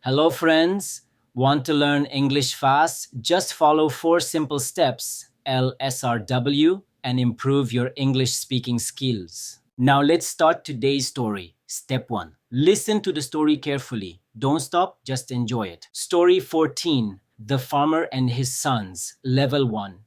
Hello, friends. Want to learn English fast? Just follow 4 simple steps, LSRW, and improve your English speaking skills. Now, let's start today's story. Step 1. Listen to the story carefully. Don't stop, just enjoy it. Story 14. The Farmer and His Sons, Level 1.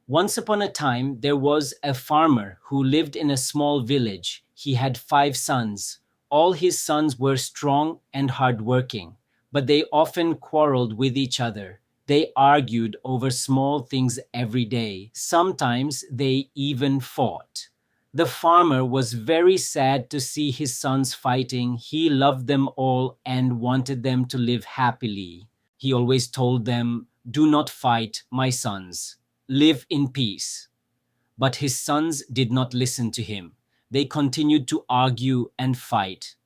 Once upon a time, there was a farmer who lived in a small village. He had 5 sons. All his sons were strong and hardworking, but they often quarreled with each other. They argued over small things every day. Sometimes they even fought. The farmer was very sad to see his sons fighting. He loved them all and wanted them to live happily. He always told them, "Do not fight, my sons. Live in peace." But his sons did not listen to him. They continued to argue and fight.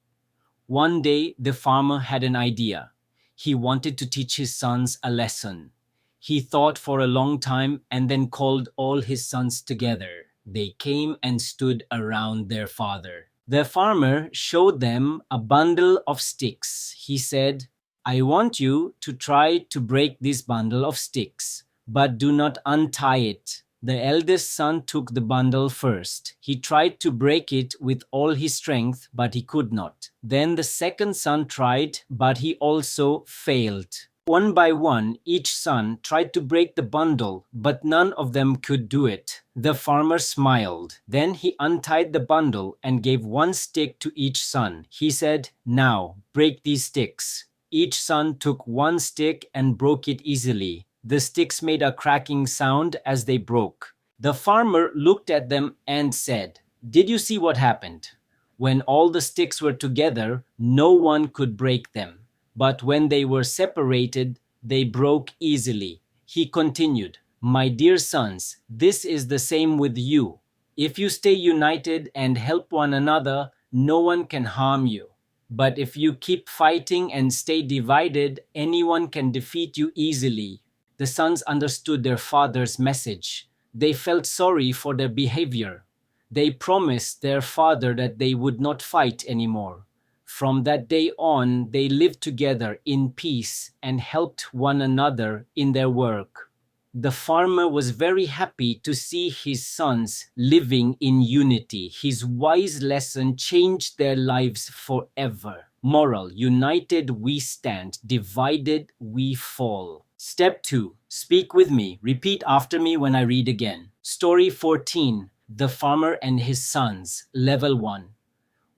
One day, the farmer had an idea. He wanted to teach his sons a lesson. He thought for a long time and then called all his sons together. They came and stood around their father. The farmer showed them a bundle of sticks. He said, "I want you to try to break this bundle of sticks, but do not untie it." The eldest son took the bundle first. He tried to break it with all his strength, but he could not. Then the second son tried, but he also failed. One by one, each son tried to break the bundle, but none of them could do it. The farmer smiled. Then he untied the bundle and gave one stick to each son. He said, "Now, break these sticks." Each son took one stick and broke it easily. The sticks made a cracking sound as they broke. The farmer looked at them and said, "Did you see what happened? When all the sticks were together, no one could break them. But when they were separated, they broke easily." He continued, "My dear sons, this is the same with you. If you stay united and help one another, no one can harm you. But if you keep fighting and stay divided, anyone can defeat you easily." The sons understood their father's message. They felt sorry for their behavior. They promised their father that they would not fight anymore. From that day on, they lived together in peace and helped one another in their work. The farmer was very happy to see his sons living in unity. His wise lesson changed their lives forever. Moral: united we stand, divided we fall. Step 2. Speak with me. Repeat after me when I read again. Story 14. The Farmer and His Sons, Level 1.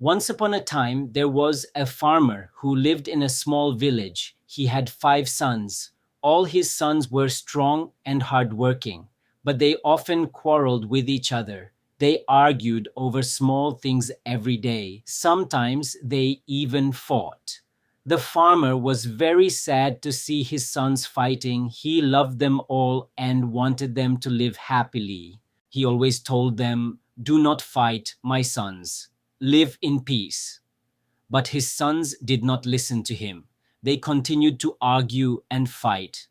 Once upon a time, there was a farmer who lived in a small village. He had 5 sons. All his sons were strong and hardworking, but they often quarreled with each other. They argued over small things every day. Sometimes they even fought. The farmer was very sad to see his sons fighting. He loved them all and wanted them to live happily. He always told them, "Do not fight, my sons. Live in peace." But his sons did not listen to him. They continued to argue and fight.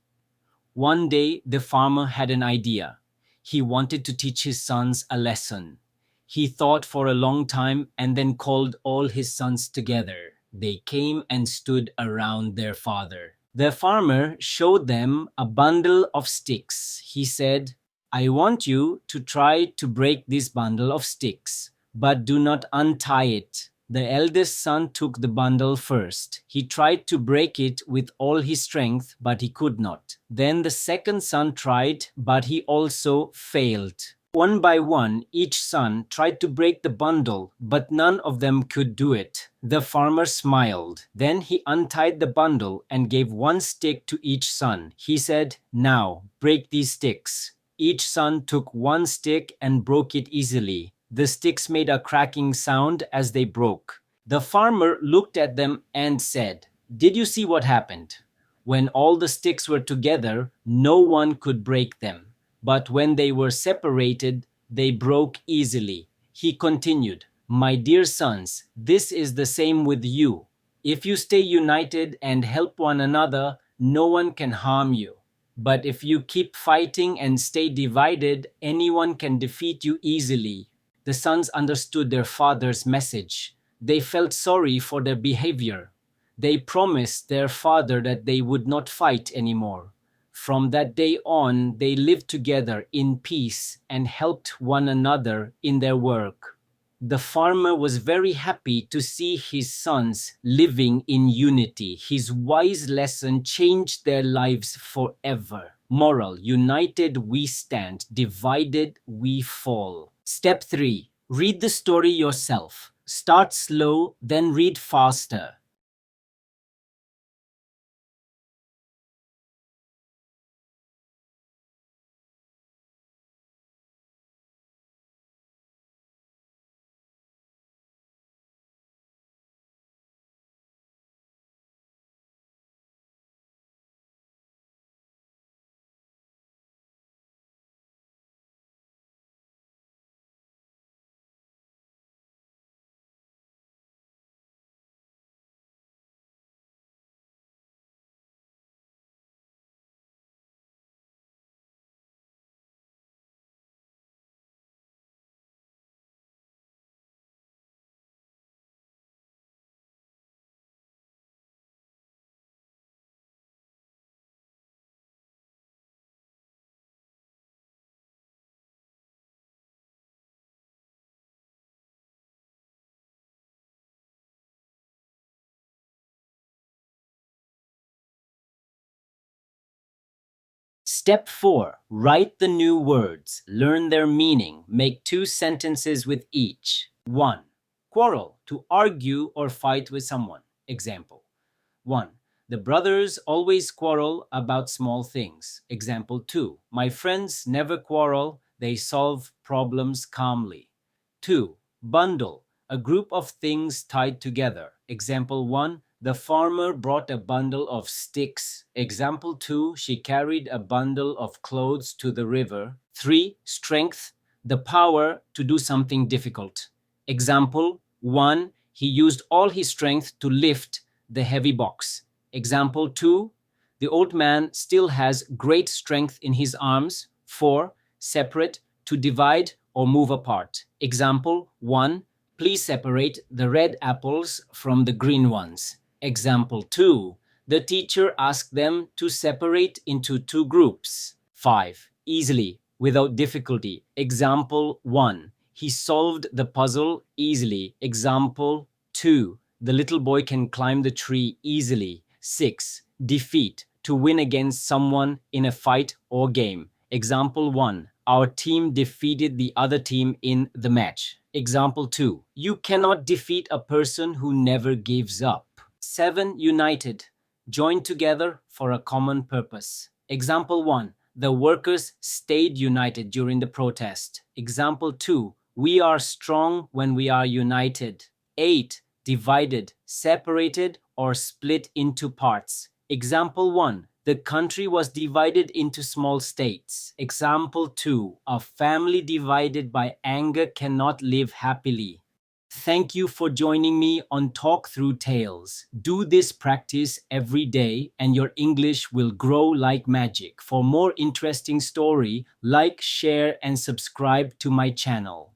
One day, the farmer had an idea. He wanted to teach his sons a lesson. He thought for a long time and then called all his sons together. They came and stood around their father. The farmer showed them a bundle of sticks. He said, "I want you to try to break this bundle of sticks, but do not untie it." The eldest son took the bundle first. He tried to break it with all his strength, but he could not. Then the second son tried, but he also failed. One by one, each son tried to break the bundle, but none of them could do it. The farmer smiled. Then he untied the bundle and gave one stick to each son. He said, "Now, break these sticks." Each son took one stick and broke it easily. The sticks made a cracking sound as they broke. The farmer looked at them and said, "Did you see what happened? When all the sticks were together, no one could break them. But when they were separated, they broke easily." He continued, "My dear sons, this is the same with you. If you stay united and help one another, no one can harm you. But if you keep fighting and stay divided, anyone can defeat you easily." The sons understood their father's message. They felt sorry for their behavior. They promised their father that they would not fight anymore. From that day on, they lived together in peace and helped one another in their work. The farmer was very happy to see his sons living in unity. His wise lesson changed their lives forever. Moral: united we stand, divided we fall. Step 3. Read the story yourself. Start slow, then read faster. Step 4. Write the new words. Learn their meaning. Make 2 sentences with each. 1. Quarrel: to argue or fight with someone. Example: 1. The brothers always quarrel about small things. Example 2. My friends never quarrel, they solve problems calmly. 2. Bundle: a group of things tied together. Example 1. The farmer brought a bundle of sticks. Example 2. She carried a bundle of clothes to the river. 3. Strength: the power to do something difficult. Example 1. He used all his strength to lift the heavy box. Example 2. The old man still has great strength in his arms. 4. Separate: to divide or move apart. Example 1. Please separate the red apples from the green ones. Example 2. The teacher asked them to separate into 2 groups. 5. Easily, without difficulty. Example 1. He solved the puzzle easily. Example 2. The little boy can climb the tree easily. 6. Defeat: to win against someone in a fight or game. Example 1. Our team defeated the other team in the match. Example 2. You cannot defeat a person who never gives up. 7. United: joined together for a common purpose. Example 1. The workers stayed united during the protest. Example 2. We are strong when we are united. 8. Divided: separated or split into parts. Example 1. The country was divided into small states. Example 2. A family divided by anger cannot live happily. Thank you for joining me on Talk Through Tales. Do this practice every day and your English will grow like magic. For more interesting story, like, share and subscribe to my channel.